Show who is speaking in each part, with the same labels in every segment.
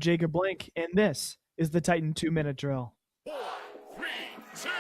Speaker 1: Jacob Blink, and this is the Titan 2-minute drill.
Speaker 2: 4, 3, 2, 1.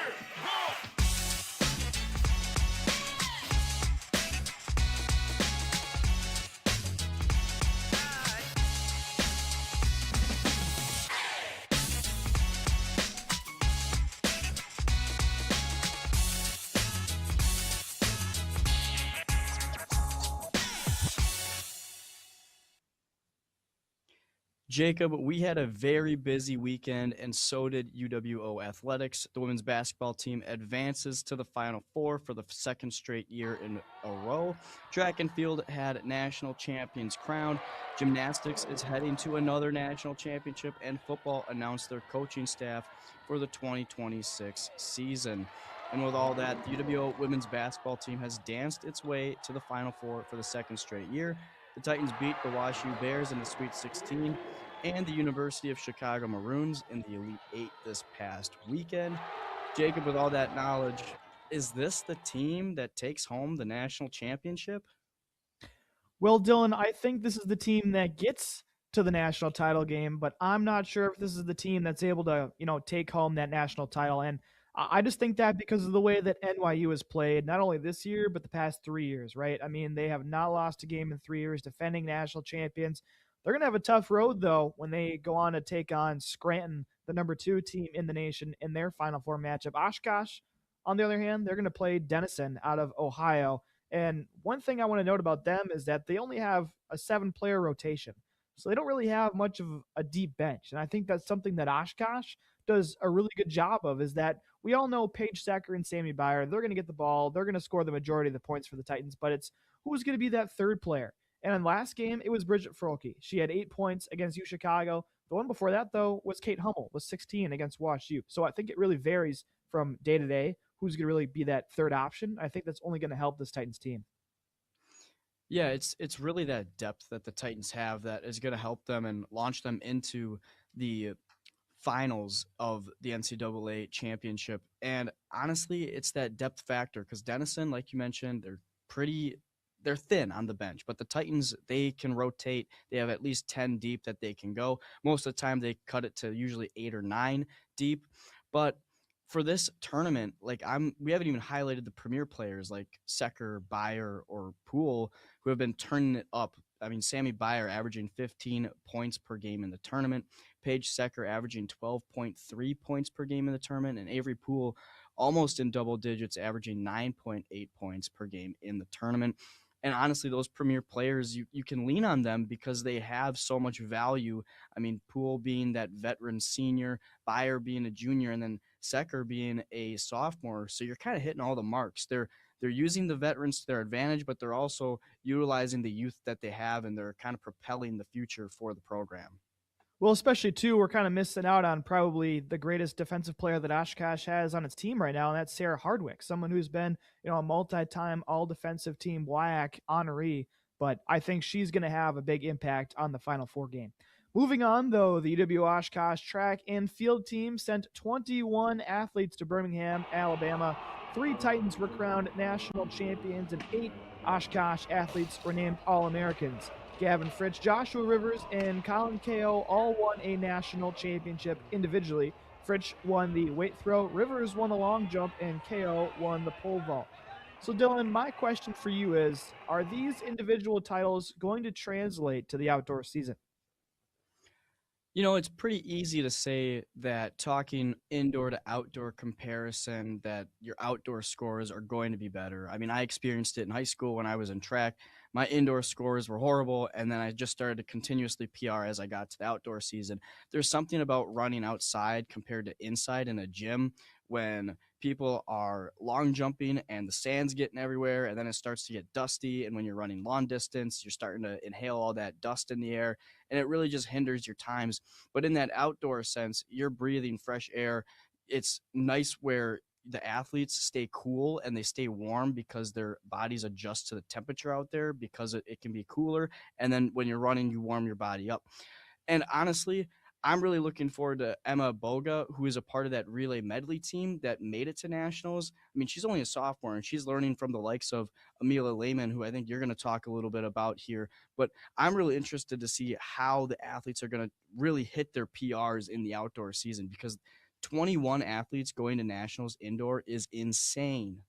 Speaker 3: Jacob, we had a very busy weekend, and so did UWO Athletics. The women's basketball team advances to the Final Four for the second straight year in a row. Track and field had national champions crowned. Gymnastics is heading to another national championship, and football announced their coaching staff for the 2026 season. And with all that, the UWO women's basketball team has danced its way to the Final Four for the second straight year. The Titans beat the WashU Bears in the Sweet 16 and the University of Chicago Maroons in the Elite Eight this past weekend. Jacob, with all that knowledge, is this the team that takes home the national championship?
Speaker 1: Well, Dylan, I think this is the team that gets to the national title game, but I'm not sure if this is the team that's able to, take home that national title. And I just think that because of the way that NYU has played, not only this year, but the past 3 years, right? I mean, they have not lost a game in 3 years, defending national champions. They're going to have a tough road, though, when they go on to take on Scranton, the number 2 team in the nation, in their Final Four matchup. Oshkosh, on the other hand, they're going to play Denison out of Ohio. And one thing I want to note about them is that they only have a 7-player rotation. So they don't really have much of a deep bench. And I think that's something that Oshkosh does a really good job of, is that we all know Paige Secker and Sammy Byer, they're going to get the ball. They're going to score the majority of the points for the Titans, but it's who's going to be that third player. And in last game, it was Bridget Frohlke. She had 8 points against UChicago. The one before that, though, was Kate Hummel, with 16 against WashU. So I think it really varies from day to day who's going to really be that third option. I think that's only going to help this Titans team.
Speaker 3: Yeah, it's really that depth that the Titans have that is going to help them and launch them into the finals of the NCAA championship. And honestly, it's that depth factor because Denison, like you mentioned, they're thin on the bench, but the Titans, they can rotate. They have at least 10 deep that they can go. Most of the time they cut it to usually 8 or 9 deep. But for this tournament, we haven't even highlighted the premier players like Secker, Byer, or Poole, who have been turning it up. I mean, Sammy Byer averaging 15 points per game in the tournament, Paige Secker averaging 12.3 points per game in the tournament, and Avery Poole almost in double digits, averaging 9.8 points per game in the tournament. And honestly, those premier players, you can lean on them because they have so much value. I mean, Poole being that veteran senior, Byer being a junior, and then Secker being a sophomore. So you're kind of hitting all the marks. They're using the veterans to their advantage, but they're also utilizing the youth that they have, and they're kind of propelling the future for the program.
Speaker 1: Well, especially, too, we're kind of missing out on probably the greatest defensive player that Oshkosh has on its team right now, and that's Sarah Hardwick, someone who's been, a multi-time all-defensive team WIAC honoree, but I think she's going to have a big impact on the Final Four game. Moving on, though, the UW Oshkosh track and field team sent 21 athletes to Birmingham, Alabama. 3 Titans were crowned national champions, and 8 Oshkosh athletes were named All-Americans. Gavin Fritsch, Joshua Rivers, and Colin Kao all won a national championship individually. Fritsch won the weight throw, Rivers won the long jump, and Kao won the pole vault. So, Dylan, my question for you is, are these individual titles going to translate to the outdoor season?
Speaker 3: It's pretty easy to say that talking indoor to outdoor comparison, that your outdoor scores are going to be better. I mean, I experienced it in high school when I was in track. My indoor scores were horrible, and then I just started to continuously PR as I got to the outdoor season. There's something about running outside compared to inside in a gym when people are long jumping and the sand's getting everywhere, and then it starts to get dusty, and when you're running long distance, you're starting to inhale all that dust in the air, and it really just hinders your times. But in that outdoor sense, you're breathing fresh air. It's nice where the athletes stay cool and they stay warm because their bodies adjust to the temperature out there because it can be cooler. And then when you're running, you warm your body up. And honestly, I'm really looking forward to Emma Boga, who is a part of that relay medley team that made it to nationals. I mean, she's only a sophomore and she's learning from the likes of Amelia Lehman, who I think you're going to talk a little bit about here. But I'm really interested to see how the athletes are going to really hit their PRs in the outdoor season because 21 athletes going to nationals indoor is insane.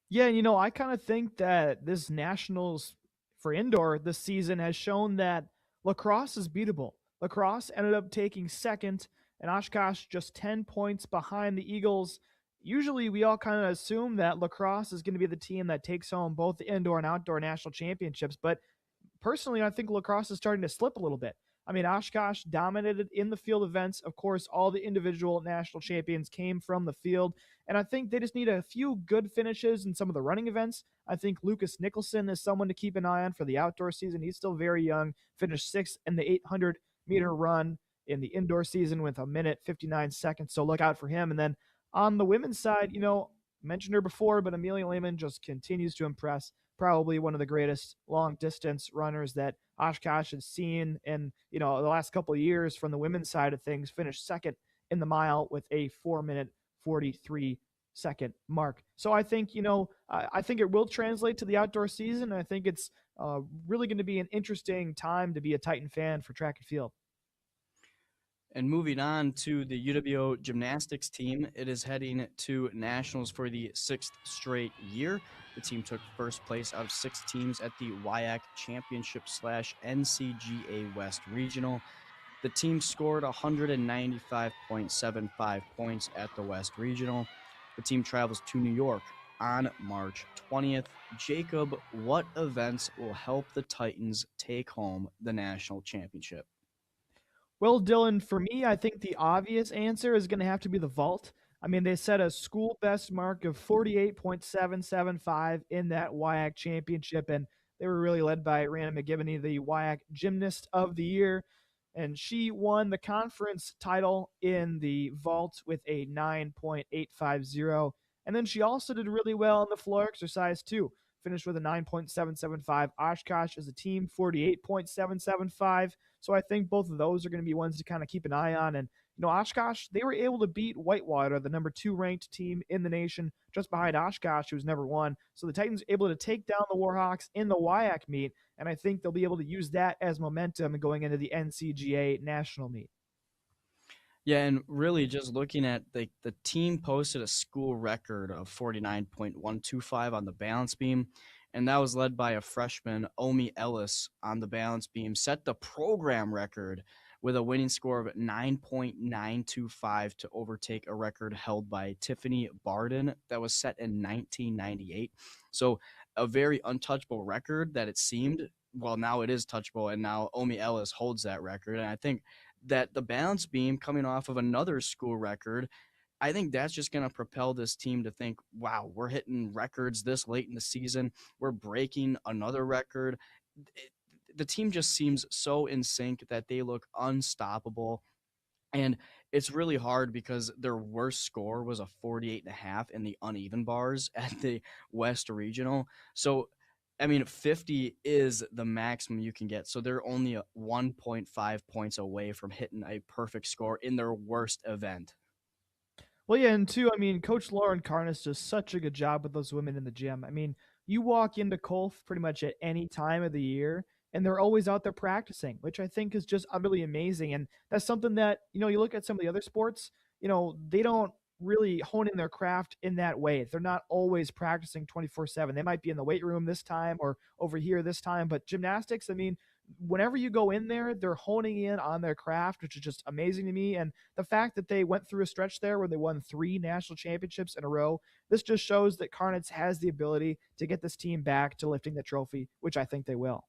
Speaker 1: Yeah, I kind of think that this nationals for indoor this season has shown that lacrosse is beatable. Lacrosse ended up taking second, and Oshkosh just 10 points behind the Eagles. Usually, we all kind of assume that lacrosse is going to be the team that takes home both the indoor and outdoor national championships, but personally, I think lacrosse is starting to slip a little bit. I mean, Oshkosh dominated in the field events. Of course, all the individual national champions came from the field. And I think they just need a few good finishes in some of the running events. I think Lucas Nicholson is someone to keep an eye on for the outdoor season. He's still very young, finished sixth in the 800-meter run in the indoor season with a minute 59 seconds. So look out for him. And then on the women's side, mentioned her before, but Amelia Lehman just continues to impress. Probably one of the greatest long distance runners that Oshkosh has seen in the last couple of years from the women's side of things. Finished second in the mile with a 4-minute 43-second mark. So I think I think it will translate to the outdoor season. I think it's really going to be an interesting time to be a Titan fan for track and field.
Speaker 3: And moving on to the UWO gymnastics team, it is heading to nationals for the sixth straight year. The team took first place out of 6 teams at the WIAC Championship slash NCGA West Regional. The team scored 195.75 points at the West Regional. The team travels to New York on March 20th. Jacob, what events will help the Titans take home the national championship?
Speaker 1: Well, Dylan, for me, I think the obvious answer is going to have to be the vault. I mean, they set a school best mark of 48.775 in that WIAC championship, and they were really led by Rana McGivney, the WIAC Gymnast of the Year. And she won the conference title in the vault with a 9.850. And then she also did really well in the floor exercise, too. Finished with a 9.775. Oshkosh as a team, 48.775. So I think both of those are going to be ones to kind of keep an eye on. And, Oshkosh, they were able to beat Whitewater, the number 2 ranked team in the nation, just behind Oshkosh, who's number 1. So the Titans able to take down the Warhawks in the WIAC meet. And I think they'll be able to use that as momentum going into the NCGA national meet.
Speaker 3: Yeah, and really just looking at the team posted a school record of 49.125 on the balance beam, and that was led by a freshman, Omi Ellis, on the balance beam, set the program record with a winning score of 9.925 to overtake a record held by Tiffany Barden that was set in 1998. So a very untouchable record that it seemed. Well, now it is touchable, and now Omi Ellis holds that record. And I think that the balance beam coming off of another school record, I think that's just going to propel this team to think, wow, we're hitting records this late in the season. We're breaking another record. The team just seems so in sync that they look unstoppable. And it's really hard because their worst score was a 48.5 in the uneven bars at the West Regional. So, I mean, 50 is the maximum you can get. So they're only 1.5 points away from hitting a perfect score in their worst event.
Speaker 1: Well, yeah, and two, I mean, Coach Lauren Carnes does such a good job with those women in the gym. I mean, you walk into Colf pretty much at any time of the year, and they're always out there practicing, which I think is just utterly amazing. And that's something that, you look at some of the other sports, they don't really hone in their craft in that way. They're not always practicing 24/7. They might be in the weight room this time or over here this time, but gymnastics, I mean, whenever you go in there, they're honing in on their craft, which is just amazing to me. And the fact that they went through a stretch there where they won 3 national championships in a row, this just shows that Carnets has the ability to get this team back to lifting the trophy, which I think they will.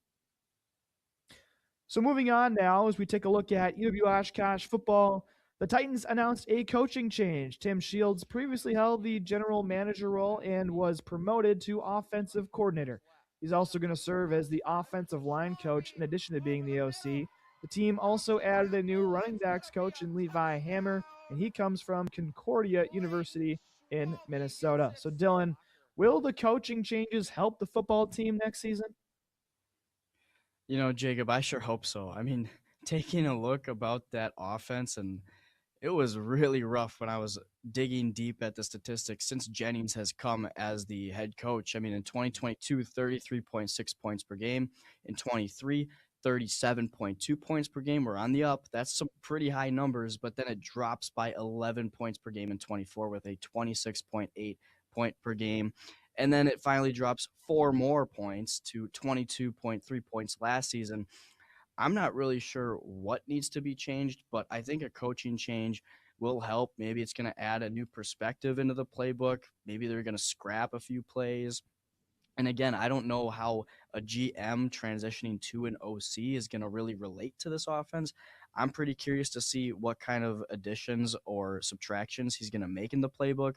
Speaker 1: So moving on now, as we take a look at UW Oshkosh football, the Titans announced a coaching change. Tim Shields previously held the general manager role and was promoted to offensive coordinator. He's also going to serve as the offensive line coach in addition to being the OC. The team also added a new running backs coach in Levi Hammer, and he comes from Concordia University in Minnesota. So Dylan, will the coaching changes help the football team next season?
Speaker 3: You know, Jacob, I sure hope so. I mean, taking a look about that offense, and it was really rough when I was digging deep at the statistics since Jennings has come as the head coach. I mean, in 2022, 33.6 points per game. In 23, 37.2 points per game. We're on the up. That's some pretty high numbers, but then it drops by 11 points per game in 24 with a 26.8 point per game. And then it finally drops 4 more points to 22.3 points last season. I'm not really sure what needs to be changed, but I think a coaching change will help. Maybe it's going to add a new perspective into the playbook. Maybe they're going to scrap a few plays. And again, I don't know how a GM transitioning to an OC is going to really relate to this offense. I'm pretty curious to see what kind of additions or subtractions he's going to make in the playbook.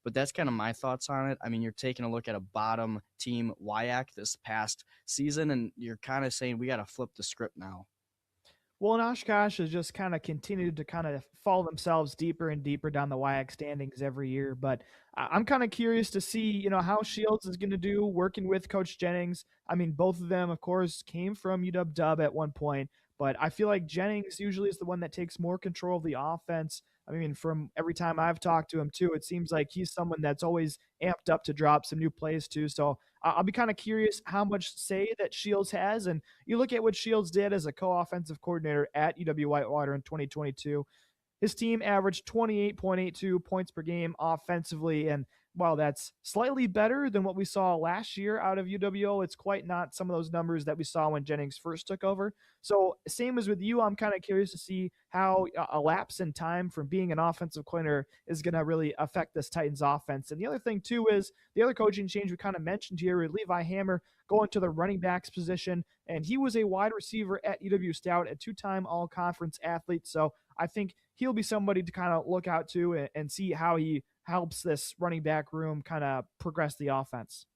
Speaker 3: But that's kind of my thoughts on it. I mean, you're taking a look at a bottom team WIAC this past season, and you're kind of saying we got to flip the script now.
Speaker 1: Well, and Oshkosh has just kind of continued to kind of fall themselves deeper and deeper down the WIAC standings every year. But I'm kind of curious to see, how Shields is going to do working with Coach Jennings. I mean, both of them, of course, came from UW-Dub at one point, but I feel like Jennings usually is the one that takes more control of the offense. I mean, from every time I've talked to him too, it seems like he's someone that's always amped up to drop some new plays too. So I'll be kind of curious how much say that Shields has. And you look at what Shields did as a co-offensive coordinator at UW-Whitewater in 2022. His team averaged 28.82 points per game offensively, and while that's slightly better than what we saw last year out of UWO, it's quite not some of those numbers that we saw when Jennings first took over. So, same as with you, I'm kind of curious to see how a lapse in time from being an offensive coordinator is going to really affect this Titans offense. And the other thing, too, is the other coaching change we kind of mentioned here with Levi Hammer going to the running backs position. And he was a wide receiver at UW Stout, a two-time all-conference athlete. So I think he'll be somebody to kind of look out to and see how he helps this running back room kind of progress the offense.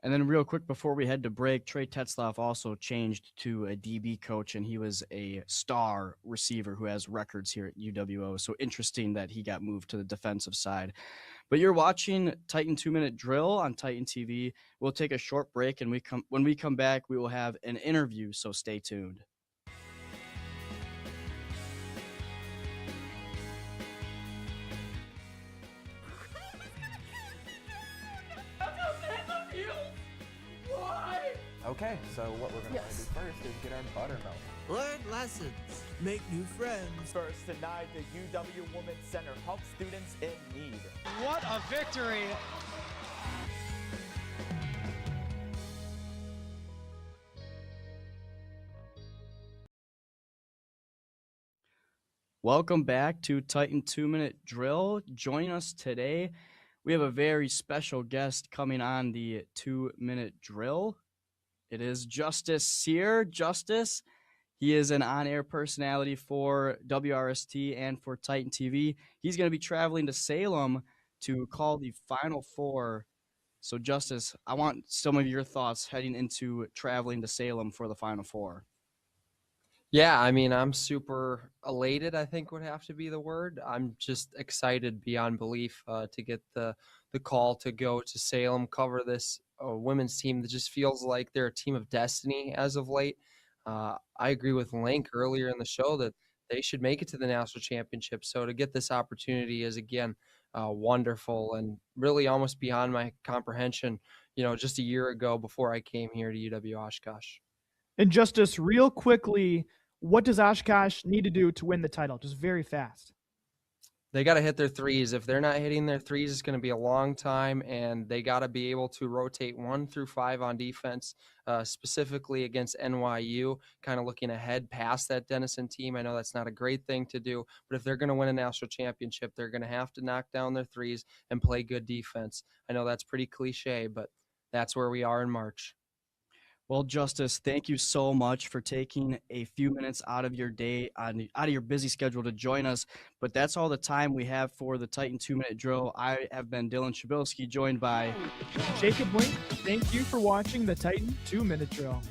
Speaker 3: And then real quick before we head to break, Trey Tetzlaff also changed to a DB coach, and he was a star receiver who has records here at UWO. So interesting that he got moved to the defensive side. But you're watching Titan 2-Minute Drill on Titan TV. We'll take a short break, and when we come back, we will have an interview, so stay tuned.
Speaker 4: Okay, so what we're going to want to do first is get our buttermilk.
Speaker 5: Learn lessons. Make new friends.
Speaker 4: First, tonight, the UW Women's Center helps students in need.
Speaker 6: What a victory!
Speaker 3: Welcome back to Titan 2-Minute Drill. Joining us today, we have a very special guest coming on the 2-Minute Drill. It is Justice Sear. Justice, he is an on-air personality for WRST and for Titan TV. He's going to be traveling to Salem to call the Final Four. So, Justice, I want some of your thoughts heading into traveling to Salem for the Final Four.
Speaker 7: Yeah, I mean, I'm super elated, I think would have to be the word. I'm just excited beyond belief to get the call to go to Salem, cover this women's team that just feels like they're a team of destiny as of late. I agree with Link earlier in the show that they should make it to the national championship. So to get this opportunity is, again, wonderful and really almost beyond my comprehension, just a year ago before I came here to UW Oshkosh.
Speaker 1: And Justice, real quickly, what does Oshkosh need to do to win the title? Just very fast.
Speaker 7: They got to hit their threes. If they're not hitting their threes, it's going to be a long time, and they got to be able to rotate 1 through 5 on defense, specifically against NYU, kind of looking ahead past that Denison team. I know that's not a great thing to do, but if they're going to win a national championship, they're going to have to knock down their threes and play good defense. I know that's pretty cliche, but that's where we are in March.
Speaker 3: Well, Justice, thank you so much for taking a few minutes out of your day, out of your busy schedule to join us. But that's all the time we have for the Titan 2-Minute Drill. I have been Dylan Shabilsky, joined by
Speaker 1: Jacob Link. Thank you for watching the Titan 2-Minute Drill.